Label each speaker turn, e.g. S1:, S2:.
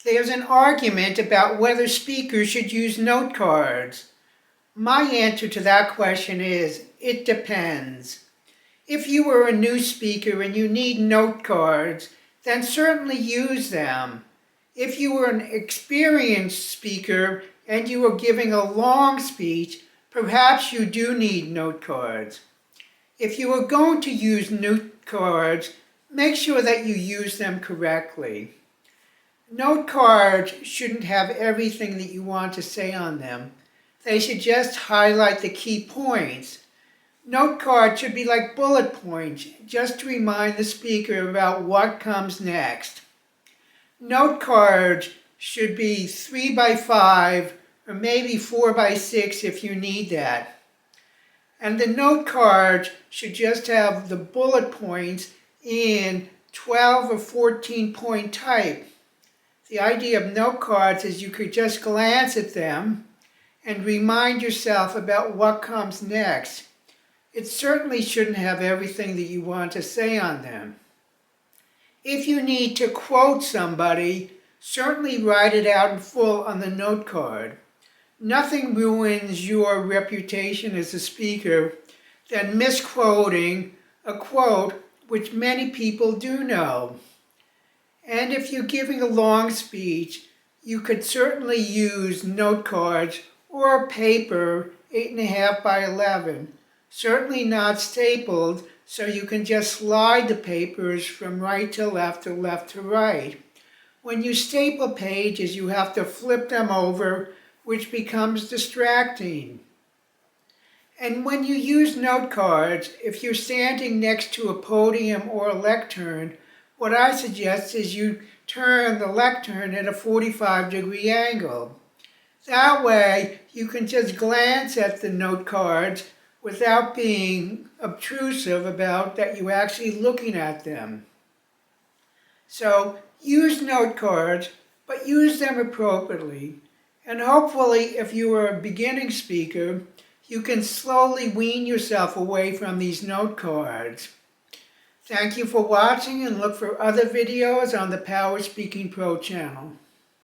S1: There's an argument about whether speakers should use note cards. My answer to that question is, it depends. If you are a new speaker and you need note cards, then certainly use them. If you are an experienced speaker and you are giving a long speech, perhaps you do need note cards. If you are going to use note cards, make sure that you use them correctly. Note cards shouldn't have everything that you want to say on them. They should just highlight the key points. Note cards should be like bullet points, just to remind the speaker about what comes next. Note cards should be 3 by 5 or maybe 4 by 6 if you need that. And the note cards should just have the bullet points in 12 or 14 point type. The idea of note cards is you could just glance at them and remind yourself about what comes next. It certainly shouldn't have everything that you want to say on them. If you need to quote somebody, certainly write it out in full on the note card. Nothing ruins your reputation as a speaker than misquoting a quote which many people do know. And if you're giving a long speech, you could certainly use note cards or paper 8.5 by 11. Certainly not stapled, so you can just slide the papers from right to left or left to right. When you staple pages, you have to flip them over, which becomes distracting. And when you use note cards, if you're standing next to a podium or a lectern, what I suggest is you turn the lectern at a 45-degree angle. That way, you can just glance at the note cards without being obtrusive about that you're actually looking at them. So, use note cards, but use them appropriately. And hopefully, if you are a beginning speaker, you can slowly wean yourself away from these note cards. Thank you for watching, and look for other videos on the PowerSpeakingPro channel.